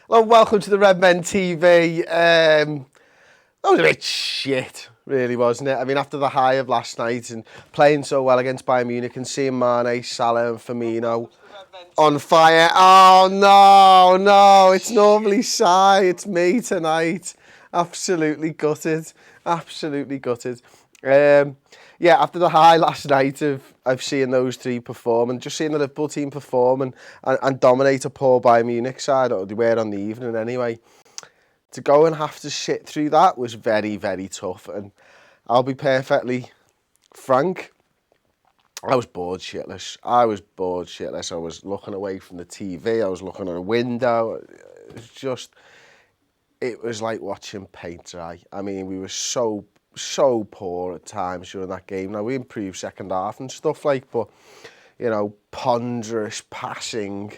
Hello, welcome to the Redmen TV. That was a bit shit, really, wasn't it? I mean, after the high of last night and playing so well against Bayern Munich and seeing Mane, Salah and Firmino on fire. Oh, no, it's normally Sai, it's me tonight. Absolutely gutted, absolutely gutted. Yeah, after the high last night of seeing those three perform and just seeing the Liverpool team perform and dominate a poor Bayern Munich side, or they were on the evening anyway, to go and have to sit through that was very, very tough. And I'll be perfectly frank, I was bored shitless. I was looking away from the TV. I was looking at a window. It was like watching paint dry. I mean, we were so poor at times during that game. Now, we improved second half and stuff but, ponderous passing,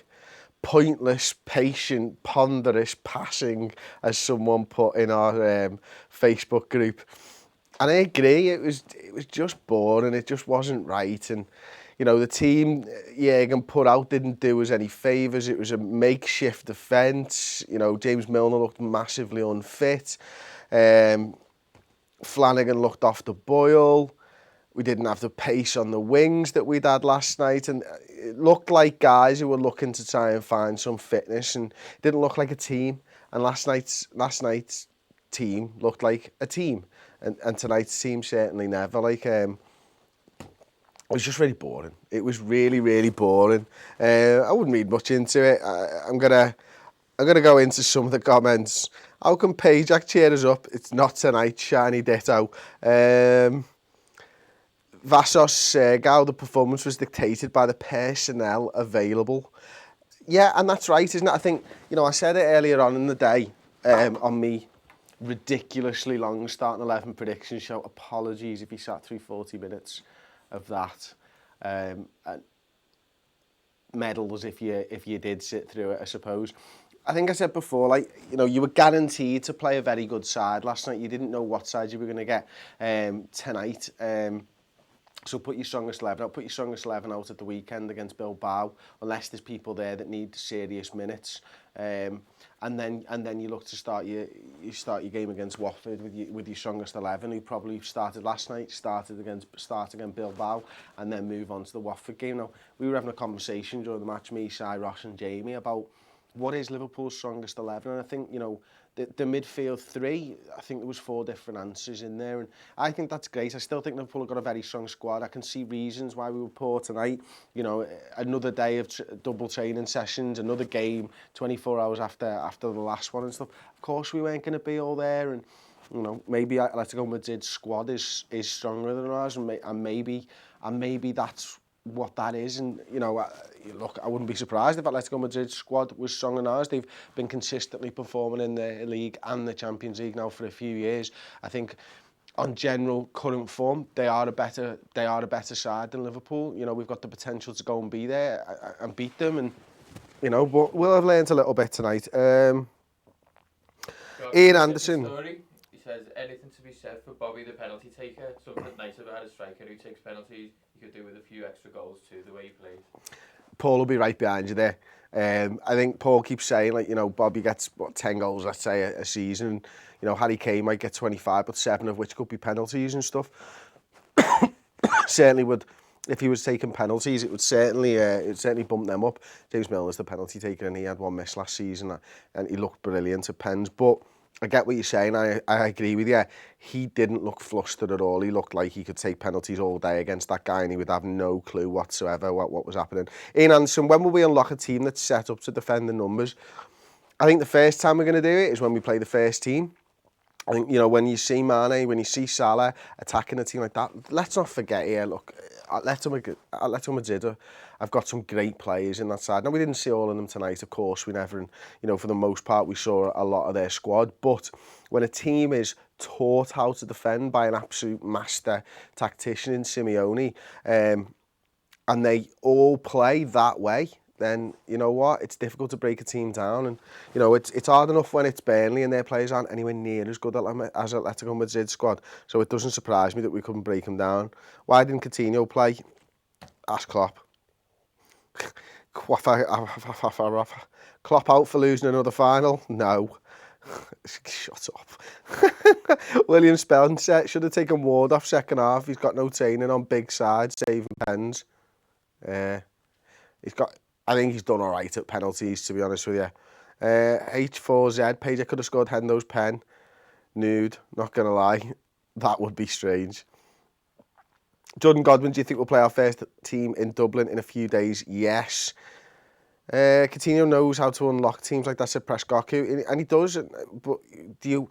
pointless, patient, ponderous passing, as someone put in our Facebook group. And I agree, it was just boring, it just wasn't right. And, the team Jürgen put out didn't do us any favours. It was a makeshift defence. James Milner looked massively unfit. Flanagan looked off the boil. We didn't have the pace on the wings that we'd had last night. And it looked like guys who were looking to try and find some fitness, and it didn't look like a team. And last night's team looked like a team. And tonight's team certainly never. It was just really boring. It was really, really boring. I wouldn't read much into it. I'm gonna go into some of the comments. How can Pajak cheer us up? It's not tonight, shiny ditto. Vasos Sergao, the performance was dictated by the personnel available. Yeah, and that's right, isn't it? I think, I said it earlier on in the day on me ridiculously long starting 11 prediction show. Apologies if you sat through 40 minutes of that. And medals if you did sit through it, I suppose. I think I said before, you were guaranteed to play a very good side last night. You didn't know what side you were going to get tonight. So put your strongest 11 out. Put your strongest 11 out at the weekend against Bilbao, unless there's people there that need serious minutes. And then you look to start your game against Watford with your strongest 11, who probably started last night, start against Bilbao, and then move on to the Watford game. Now, we were having a conversation during the match, me, Si, Ross and Jamie, about what is Liverpool's strongest 11, and I think, the midfield three, I think there was 4 different answers in there, and I think that's great. I still think Liverpool have got a very strong squad. I can see reasons why we were poor tonight. Another day of double training sessions, another game, 24 hours after the last one and stuff. Of course, we weren't going to be all there, and maybe Atletico Madrid's squad is stronger than ours, and maybe that's what that is. And look, I wouldn't be surprised if Atletico Madrid's squad was stronger than ours. They've been consistently performing in the league and the Champions League now for a few years. I think on general current form, they are a better side than Liverpool. We've got the potential to go and be there and beat them, and but we'll have learned a little bit tonight. Ian Anderson. He says, anything to be said for Bobby the penalty taker? Something nice about a striker who takes penalties. You could do with a few extra goals too, the way he plays. Paul will be right behind you there. I think Paul keeps saying, Bobby gets 10 goals, let's say, a season. Harry Kane might get 25, but 7 of which could be penalties and stuff. Certainly would, if he was taking penalties, it would certainly bump them up. James Milner's the penalty taker, and he had 1 miss last season, and he looked brilliant at pens. But I get what you're saying. I agree with you. He didn't look flustered at all. He looked like he could take penalties all day against that guy, and he would have no clue whatsoever what was happening. Ian Anderson, when will we unlock a team that's set up to defend the numbers? I think the first time we're going to do it is when we play the first team. I think, when you see Mane, when you see Salah attacking a team like that, let's not forget here, look, Atletico Madrid have got some great players in that side. Now, we didn't see all of them tonight, of course, we never, and, for the most part, we saw a lot of their squad. But when a team is taught how to defend by an absolute master tactician in Simeone, and they all play that way, then you know what, it's difficult to break a team down. And it's hard enough when it's Burnley and their players aren't anywhere near as good as Atletico Madrid squad, so it doesn't surprise me that we couldn't break them down. Why didn't Coutinho play? Ask Klopp. Klopp out for losing another final? No. Shut up. William Spencer should have taken Ward off second half. He's got no training on big sides, saving pens. I think he's done all right at penalties, to be honest with you. H4Z, Page could have scored Hendo's pen. Nude, not going to lie. That would be strange. Jordan Godwin, do you think we'll play our first team in Dublin in a few days? Yes. Coutinho knows how to unlock teams like that, said Prescott, and he does. But do you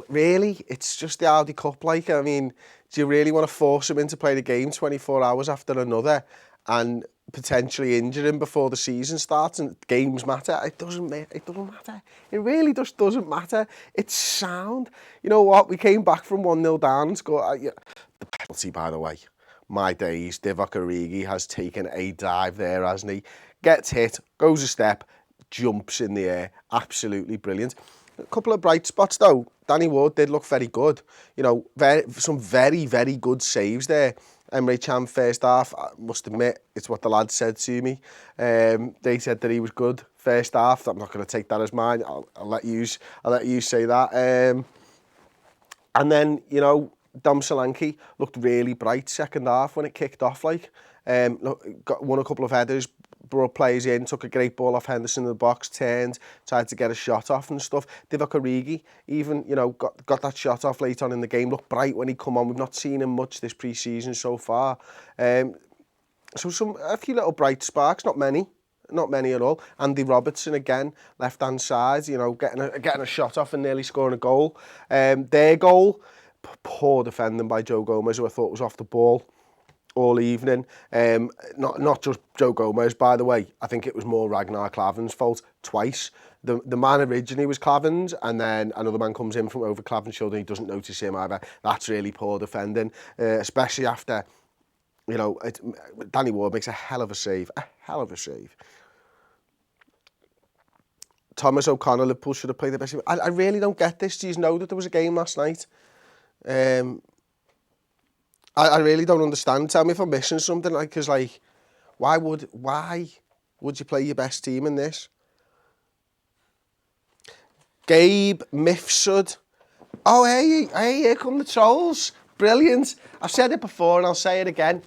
really? It's just the Audi Cup. Like, I mean, do you really want to force him into play the game 24 hours after another and potentially injure him before the season starts? And games matter. It doesn't matter. It really just doesn't matter. It's sound. You know what? We came back from 1-0 down and scored. The penalty, by the way. My days, Divock Origi has taken a dive there, hasn't he? Gets hit, goes a step, jumps in the air. Absolutely brilliant. A couple of bright spots, though. Danny Ward did look very good. You know, some very, very good saves there. Emre Can first half, I must admit, it's what the lads said to me. They said that he was good first half. I'm not going to take that as mine. I'll let you say that. And then, you know, Dom Solanke looked really bright second half when it kicked off. Like, won a couple of headers, brought players in, took a great ball off Henderson in the box, turned, tried to get a shot off and stuff. Divock Origi even, you know, got that shot off late on in the game, looked bright when he come on. We've not seen him much this pre-season so far. So a few little bright sparks, not many at all. Andy Robertson again, left-hand side, you know, getting a shot off and nearly scoring a goal. Their goal, poor defending by Joe Gomez, who I thought was off the ball all evening. Not just Joe Gomez, by the way. I think it was more Ragnar Klavan's fault twice. The man originally was Klavan's, and then another man comes in from over Klavan's shoulder and he doesn't notice him either. That's really poor defending, especially after, you know, Danny Ward makes a hell of a save. Thomas O'Connor, Liverpool should have played the best. I really don't get this. Do you know that there was a game last night? I really don't understand. Tell me if I'm missing something. Like, cause like, why would you play your best team in this? Gabe Mifsud. Oh, hey, here come the trolls. Brilliant. I've said it before and I'll say it again.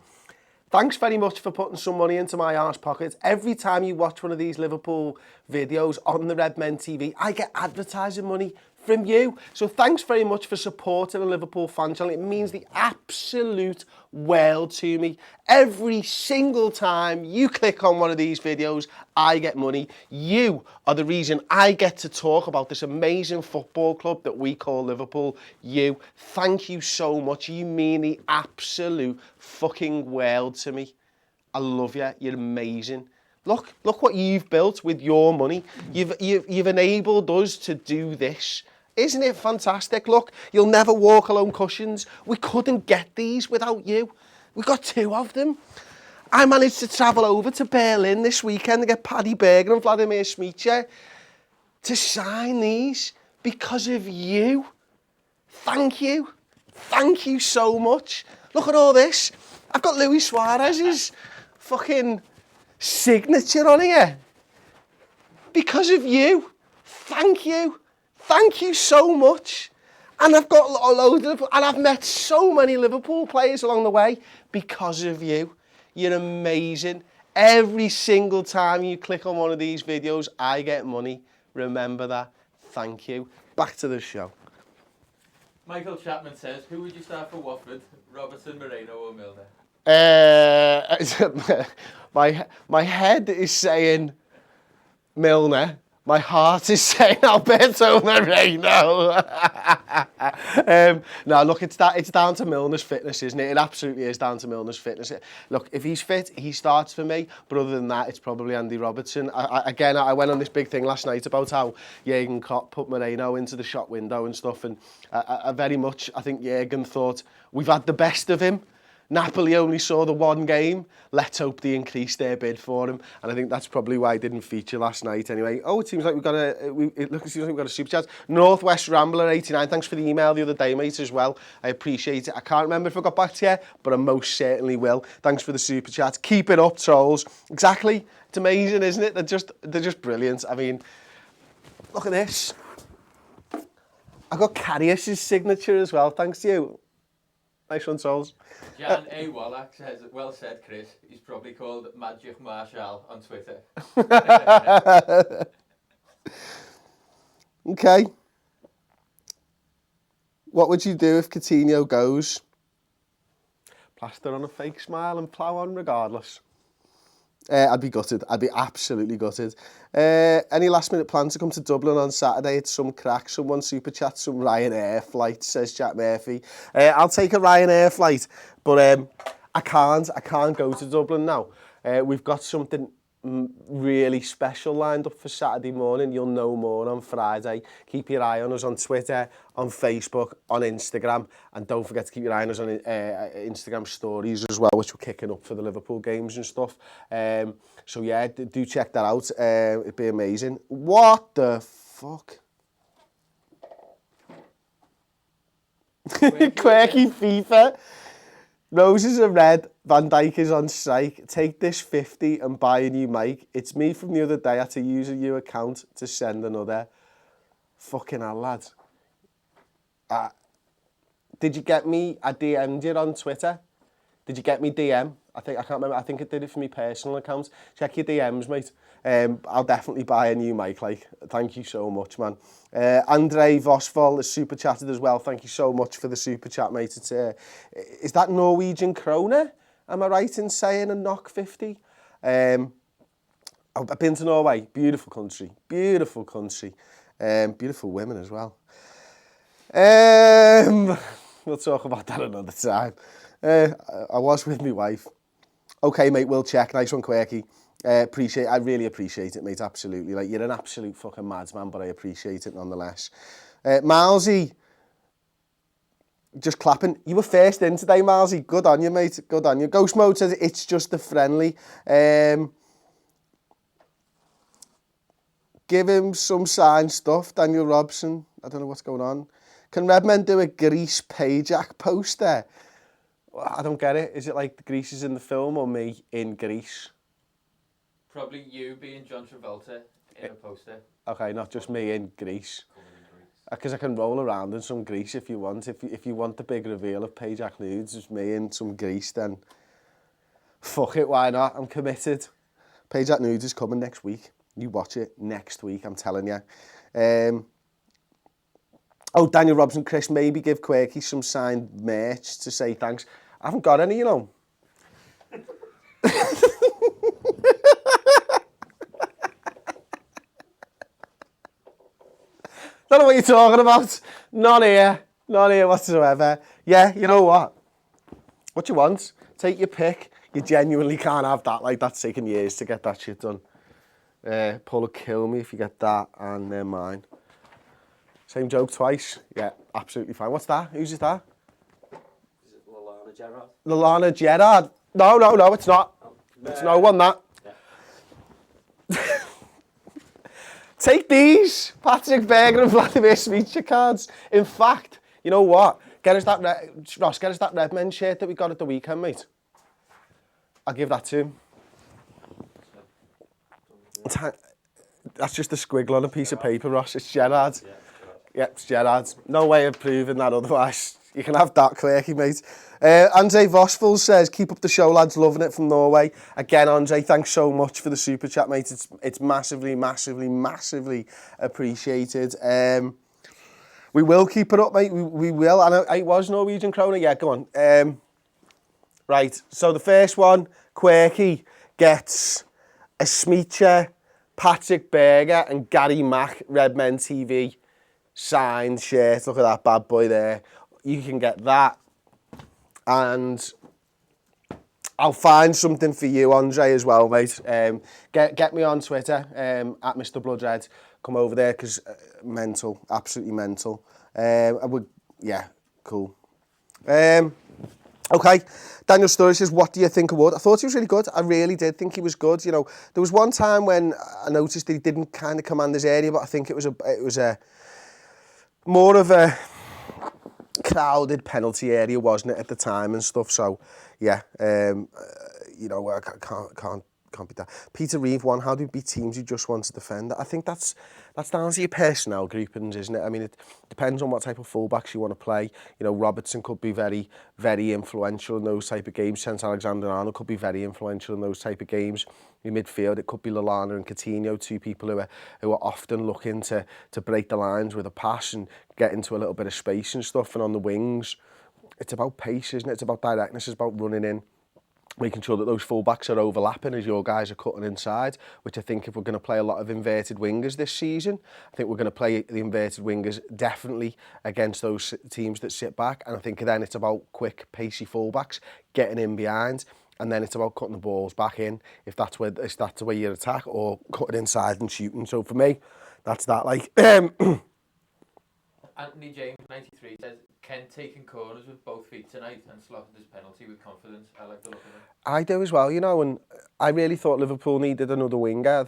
Thanks very much for putting some money into my arse pocket. Every time you watch one of these Liverpool videos on the Redmen TV, I get advertising money from you. So thanks very much for supporting the Liverpool fan channel. It means the absolute world to me. Every single time you click on one of these videos, I get money. You are the reason I get to talk about this amazing football club that we call Liverpool. You, thank you so much. You mean the absolute fucking world to me. I love you. You're amazing. Look what you've built with your money. You've enabled us to do this. Isn't it fantastic? Look, you'll never walk alone cushions. We couldn't get these without you. We got 2 of them. I managed to travel over to Berlin this weekend to get Paddy Berger and Vladimir Smicha to sign these because of you. Thank you. Thank you so much. Look at all this. I've got Luis Suarez's fucking signature on here. Because of you. Thank you. Thank you so much. And I've got a load of, and I've met so many Liverpool players along the way because of you. You're amazing. Every single time you click on one of these videos, I get money. Remember that. Thank you. Back to the show. Michael Chapman says, who would you start for Watford? Robertson, Moreno or Milner? My head is saying Milner. My heart is saying Alberto Moreno. No, look, it's down to Milner's fitness, isn't it? It absolutely is down to Milner's fitness. Look, if he's fit, he starts for me. But other than that, it's probably Andy Robertson. I went on this big thing last night about how Jurgen Klopp put Moreno into the shop window and stuff. And I very much, I think Jurgen thought, we've had the best of him. Napoli only saw the one game. Let's hope they increase their bid for him. And I think that's probably why he didn't feature last night anyway. Oh, it seems like it seems like we've got a super chat. Northwest Rambler 89, thanks for the email the other day, mate, as well. I appreciate it. I can't remember if I got back to you, but I most certainly will. Thanks for the super chat. Keep it up, trolls. Exactly. It's amazing, isn't it? They're just brilliant. I mean, look at this. I got Karius's signature as well, thanks to you. Nice one, souls. Jan A. Wallach says, well said, Chris. He's probably called Magic Marshall on Twitter. Okay. What would you do if Coutinho goes? Plaster on a fake smile and plough on regardless. I'd be gutted. I'd be absolutely gutted. Any last minute plans to come to Dublin on Saturday? It's some crack. Someone super chat some Ryanair flight, says Jack Murphy. I'll take a Ryanair flight, but I can't go to Dublin now. We've got something really special lined up for Saturday morning. You'll know more on Friday. Keep your eye on us on Twitter, on Facebook, on Instagram, and don't forget to keep your eye on us on Instagram stories as well, which we're kicking up for the Liverpool games and stuff. So yeah, do check that out. It'd be amazing. What the fuck? Quirky FIFA. Roses are red, Van Dijk is on strike. Take this 50 and buy a new mic. It's me from the other day. I had to use a new account to send another. Fucking hell, lads. Did you get me? I DM'd you on Twitter. Did you get me DM? I can't remember. I think it did it for my personal account. Check your DMs, mate. I'll definitely buy a new mic. Like, thank you so much, man. Andre Vosval is super chatted as well. Thank you so much for the super chat, mate. It's is that Norwegian krona? Am I right in saying a knock 50? I've been to Norway. Beautiful country. Beautiful country. Beautiful women as well. We'll talk about that another time. I was with my wife. Okay, mate, we'll check. Nice one, Quirky. I really appreciate it, mate, absolutely. Like, you're an absolute fucking madman, but I appreciate it nonetheless. Milesy, just clapping. You were first in today, Milesy. Good on you, mate. Good on you. Ghost Mode says it's just a friendly. Give him some signed stuff, Daniel Robson. I don't know what's going on. Can Redmen do a Grease Payjack poster? I don't get it. Is it like the Grease is in the film or me in Grease? Probably you being John Travolta in a poster. Okay, not just me in Grease. Because I can roll around in some Grease if you want. If you want the big reveal of Payjack Nudes, it's me in some Grease, then fuck it, why not? I'm committed. Payjack Nudes is coming next week. You watch it next week, I'm telling you. Oh, Daniel Robson, Chris, maybe give Quirky some signed merch to say thanks. I haven't got any, you know. Don't know what you're talking about. Not here whatsoever. Yeah, you know what? What you want? Take your pick. You genuinely can't have that. Like, that's taken years to get that shit done. Paul will kill me if you get that, and they're mine. Same joke twice. Yeah, absolutely fine. What's that? Who's is that? Is it Lallana Gerrard? Lallana Gerrard. No, it's not. It's no one, that. Yeah. Take these, Patrick Berger and Vladimir Smicha cards. In fact, you know what? Get us that Redmen shirt that we got at the weekend, mate. I'll give that to him. That's just a squiggle on a piece of paper, Ross. It's Gerrard. Yeah, it's Gerrard. No way of proving that otherwise. You can have that, Quirky, mate. Andre Vosval says, keep up the show, lads. Loving it from Norway. Again, Andre, thanks so much for the super chat, mate. It's massively, massively, massively appreciated. We will keep it up, mate. We will. And it was Norwegian krona. Yeah, go on. Right, so the first one, Quirky gets a Smicha, Patrick Berger and Gary Mack Redmen TV signed shirt. Look at that bad boy there. You can get that. And I'll find something for you, Andre, as well, mate. Get me on Twitter, at Mr. Bloodred. Come over there, because mental, absolutely mental. Yeah, cool. Okay, Daniel Sturridge says, what do you think of Wood? I thought he was really good. I really did think he was good. You know, there was one time when I noticed that he didn't kind of command his area, but I think it was a more of a crowded penalty area, wasn't it, at the time and stuff. So, yeah, you know, I can't beat that. Peter Reeve won. How do you beat teams who just want to defend? I think that's down to your personnel groupings, isn't it? I mean, it depends on what type of fullbacks you want to play. You know, Robertson could be very, very influential in those type of games. Trent Alexander-Arnold could be very influential in those type of games. In midfield, it could be Lallana and Coutinho, two people who are often looking to break the lines with a pass and get into a little bit of space and stuff. And on the wings, it's about pace, isn't it? It's about directness, it's about running in, making sure that those full-backs are overlapping as your guys are cutting inside, which I think if we're going to play a lot of inverted wingers this season, I think we're going to play the inverted wingers definitely against those teams that sit back. And I think then it's about quick, pacey full-backs getting in behind, and then it's about cutting the balls back in if that's the way you attack, or cutting inside and shooting. So for me, that's that. Like Anthony James, 93, says, Ken taking corners with both feet tonight and slotted his penalty with confidence. I like the look of it. I do as well, you know, and I really thought Liverpool needed another winger.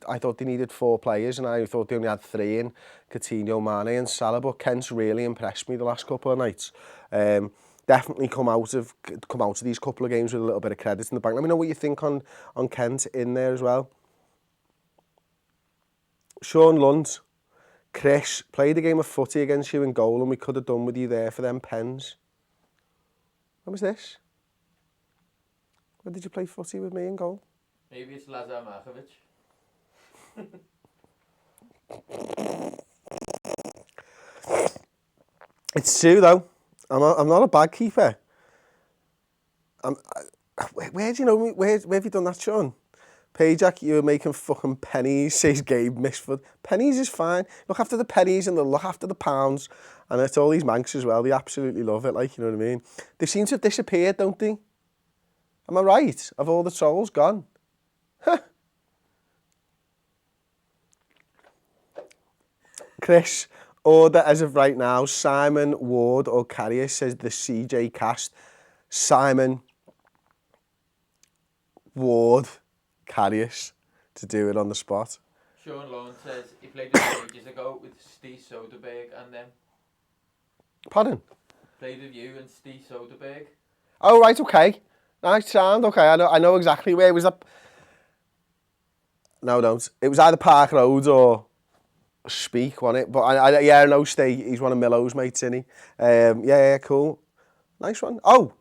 I thought they needed 4 players, and I thought they only had 3 in Coutinho, Mane and Salah, but Kent's really impressed me the last couple of nights. Definitely come out of these couple of games with a little bit of credit in the bank. Let me know what you think on Kent in there as well. Sean Lunt. Chris, played a game of footy against you in goal and we could have done with you there for them pens. When was this? When did you play footy with me in goal? Maybe it's Lazar Markovic. It's true though. I'm not a bad keeper. Where do you know me? Where have you done that, Sean? Payjack, you're making fucking pennies, says Gabe Misford. Pennies is fine. Look after the pennies and they'll look after the pounds. And it's all these Mancs as well. They absolutely love it, like, you know what I mean? They seem to have disappeared, don't they? Am I right? Have all the trolls gone? Chris, order as of right now, Simon, Ward or Carrier, says the CJ cast. Simon, Ward, Carrius to do it on the spot. Sean Lone says he played with ages ago with Steve Soderberg and them. Pardon? Played with you and Steve Soderberg. Oh, right, okay. Nice sound, okay. I know exactly where it was. No, don't. It was either Park Road or Speak, wasn't it? But I know Steve. He's one of Millow's mates, isn't he? Yeah, cool. Nice one. Oh,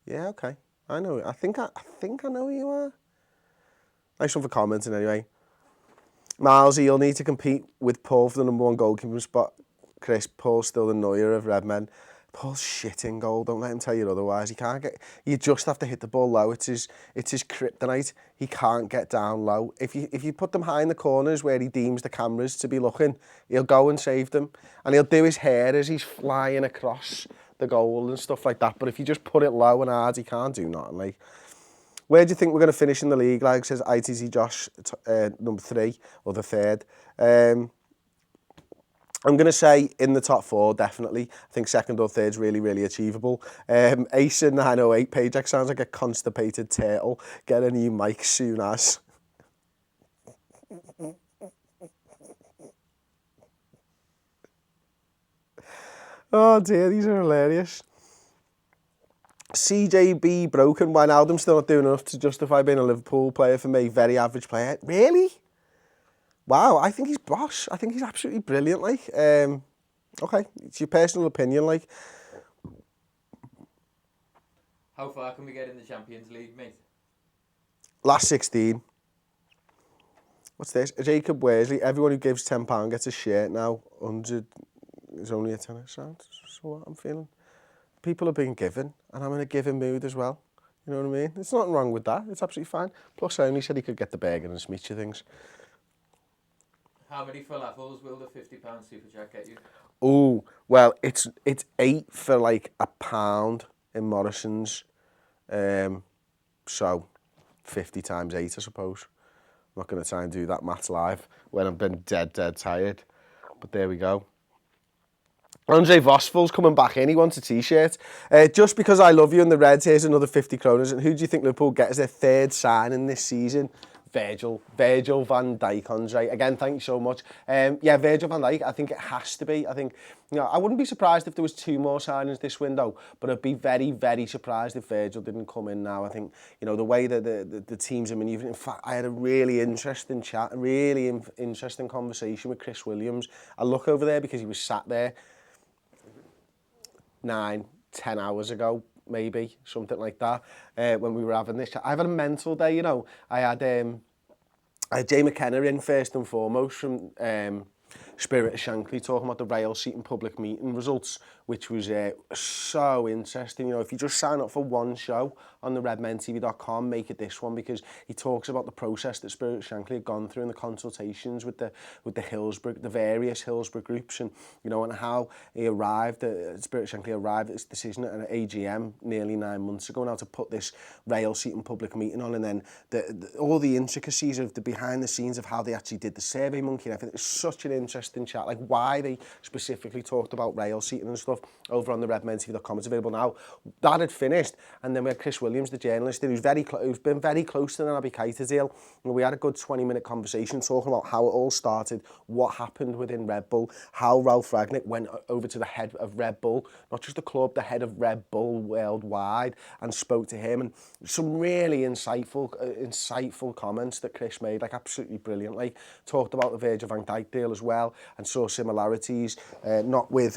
yeah, okay. I know. I think I know who you are. Nice one for commenting anyway. Milesy, you'll need to compete with Paul for the #1 goalkeeping spot. Chris, Paul's still the Neuer of Redmen. Paul's shit in goal, don't let him tell you otherwise. He can't get. You just have to hit the ball low. It's his kryptonite. He can't get down low. If you put them high in the corners where he deems the cameras to be looking, he'll go and save them. And he'll do his hair as he's flying across the goal and stuff like that. But if you just put it low and hard, he can't do nothing. Like, where do you think we're going to finish in the league? Like says ITZ Josh, number 3 or the 3rd. I'm going to say in the top 4, definitely. I think 2nd or 3rd is really, really achievable. Ace in 908, Payjack sounds like a constipated turtle. Get a new mic soon as. Oh dear, these are hilarious. CJB broken. Wijnaldum's still not doing enough to justify being a Liverpool player for me. Very average player. Really? Wow, I think he's boss. I think he's absolutely brilliant. Like, okay, it's your personal opinion. Like, How far can we get in the Champions League, mate? last 16. What's this? Jacob Worsley. Everyone who gives £10 gets a shirt now. 100 is only a tenner. So what I'm feeling. People are being given, and I'm in a giving mood as well. You know what I mean? There's nothing wrong with that. It's absolutely fine. Plus, I only said he could get the burger and Smeechy things. How many falafels will the £50 super chat get you? Oh, well, it's 8 for like £1 in Morrison's. So 50 times 8, I suppose. I'm not going to try and do that maths live when I've been dead tired. But there we go. Andre Vosful's coming back in. He wants a T-shirt. Just because I love you and the Reds, here's another 50 kroners. And who do you think Liverpool get as their third signing this season? Virgil van Dijk, Andre. Again, thank you so much. Yeah, Virgil van Dijk, I think it has to be. I think, I wouldn't be surprised if there was 2 more signings this window, but I'd be very, very surprised if Virgil didn't come in now. I think, the way that the teams are manoeuvring. In fact, I had a really interesting chat, a really interesting conversation with Chris Williams. I look over there because he was sat there 9-10 hours ago, maybe, something like that, when we were having this chat. I've had a mental day, I had Jay McKenna in first and foremost from Spirit of Shankly talking about the rail seat and public meeting results, which was so interesting. If you just sign up for one show on the redmentv.com, make it this one, because he talks about the process that Spirit of Shankly had gone through in the consultations with the Hillsborough, the various Hillsborough groups, and and how he arrived, Spirit of Shankly arrived at this decision at an AGM nearly 9 months ago now to put this rail seat and public meeting on, and then all the intricacies of the behind the scenes of how they actually did the Survey Monkey and everything. It's such an interesting chat, like why they specifically talked about rail seating and stuff over on the redmentv.com. It's available now. That had finished, and then we had Chris Williams, the journalist, who's been very close to the Naby Keita deal. And we had a good 20-minute conversation talking about how it all started, what happened within Red Bull, how Ralph Ragnick went over to the head of Red Bull, not just the club, the head of Red Bull worldwide, and spoke to him, and some really insightful comments that Chris made, like absolutely brilliant. Like talked about the Virgil van Dijk deal as well, and saw similarities, not with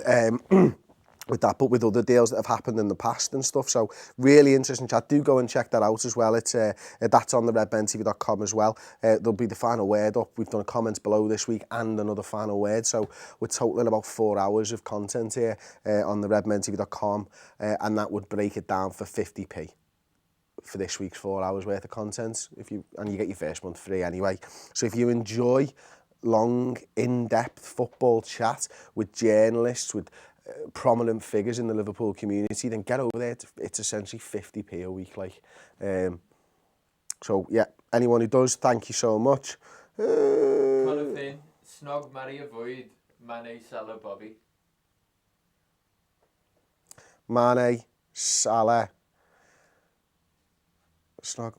with that, but with other deals that have happened in the past and stuff. So really interesting chat. Do go and check that out as well. It's that's on the redmentv.com as well. There'll be the final word up. We've done comments below this week and another final word. So we're totaling about 4 hours of content here on the redmentv.com, and that would break it down for 50p for this week's 4 hours worth of content. And you get your first month free anyway. So if you enjoy long, in-depth football chat with journalists, with prominent figures in the Liverpool community, then get over there. It's essentially 50p a week. So yeah, anyone who does, thank you so much. Connor Finn, Snog, marry, avoid, Mane, Salah, Bobby. Mane, Salah, Snog,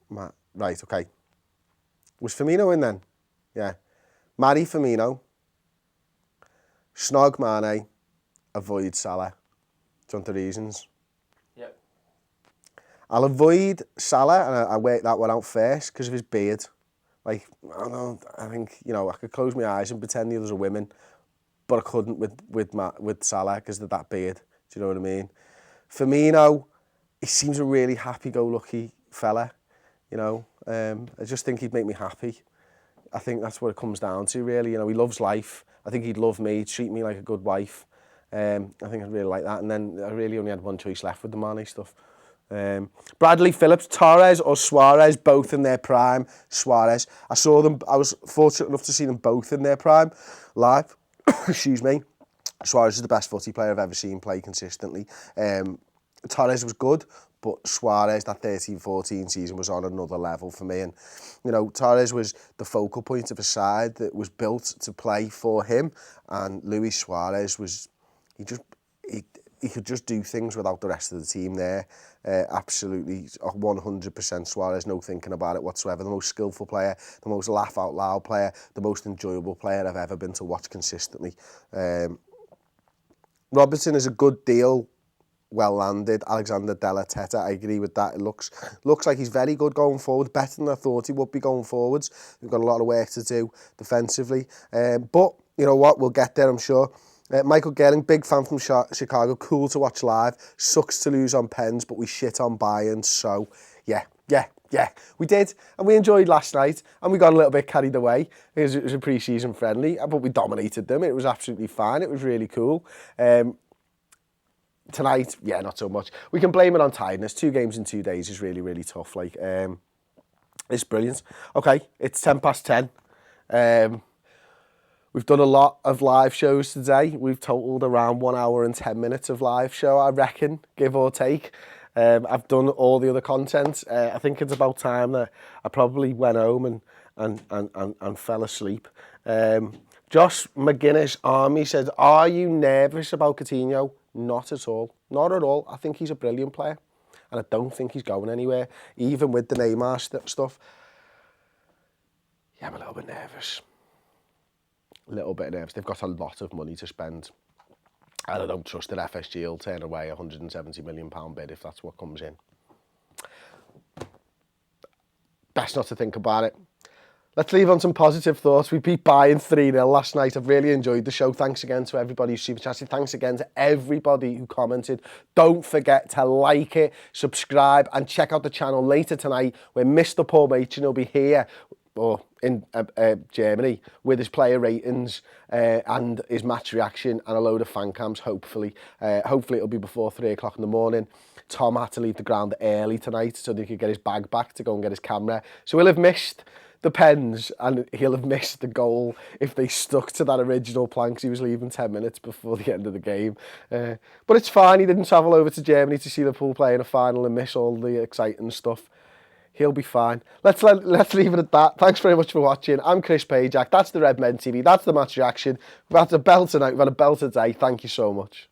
right, okay. Was Firmino in then? Yeah. Marry Firmino, Snog Mane, avoid Salah. Do you want the reasons? Yep. I'll avoid Salah, and I work that one out first because of his beard. Like, I think, I could close my eyes and pretend the others are women, but I couldn't with Salah because of that beard. Do you know what I mean? Firmino, he seems a really happy-go-lucky fella, I just think he'd make me happy. I think that's what it comes down to, really. He loves life. I think he'd love me, treat me like a good wife. I think I'd really like that. And then I really only had one choice left with the Mane stuff. Bradley Phillips, Torres or Suarez, both in their prime. Suarez. I was fortunate enough to see them both in their prime live. Excuse me. Suarez is the best footy player I've ever seen play consistently. Torres was good, but Suarez, that 13-14 season, was on another level for me. And, Torres was the focal point of a side that was built to play for him. And Luis Suarez was, he could just do things without the rest of the team there. Absolutely, 100% Suarez, no thinking about it whatsoever. The most skillful player, the most laugh-out-loud player, the most enjoyable player I've ever been to watch consistently. Robertson is a good deal, well landed. Alexander Della Teta, I agree with that. It looks like he's very good going forward, better than I thought he would be going forwards. We've got a lot of work to do defensively. But, you know what, we'll get there, I'm sure. Michael Gerling, big fan from Chicago, cool to watch live. Sucks to lose on pens, but we shit on Bayern, so yeah. We did, and we enjoyed last night, and we got a little bit carried away. It was a pre-season friendly, but we dominated them. It was absolutely fine. It was really cool. Tonight, yeah, not so much. We can blame it on tiredness. 2 games in 2 days is really, really tough. It's brilliant. Okay, it's 10:10. We've done a lot of live shows today. We've totaled around 1 hour and 10 minutes of live show, I reckon, give or take. I've done all the other content. I think it's about time that I probably went home and fell asleep. Josh McGuinness Army said, are you nervous about Coutinho? Not at all. Not at all. I think he's a brilliant player. And I don't think he's going anywhere. Even with the Neymar stuff. Yeah, I'm a little bit nervous. A little bit nervous. They've got a lot of money to spend. And I don't trust that FSG will turn away a £170 million bid if that's what comes in. Best not to think about it. Let's leave on some positive thoughts. We beat Bayern 3-0 last night. I've really enjoyed the show. Thanks again to everybody who super chatted. Thanks again to everybody who commented. Don't forget to like it, subscribe, and check out the channel later tonight where Mr. Paul Machin will be here or in Germany with his player ratings and his match reaction and a load of fan cams, hopefully. Hopefully it'll be before 3 o'clock in the morning. Tom had to leave the ground early tonight so that he could get his bag back to go and get his camera. So he'll have missed the pens and he'll have missed the goal if they stuck to that original plan because he was leaving 10 minutes before the end of the game. But it's fine, he didn't travel over to Germany to see Liverpool play in a final and miss all the exciting stuff. He'll be fine. Let's leave it at that. Thanks very much for watching. I'm Chris Pajak. That's the Redmen TV. That's the match reaction. We've had a belter tonight. We've had a belter day. Thank you so much.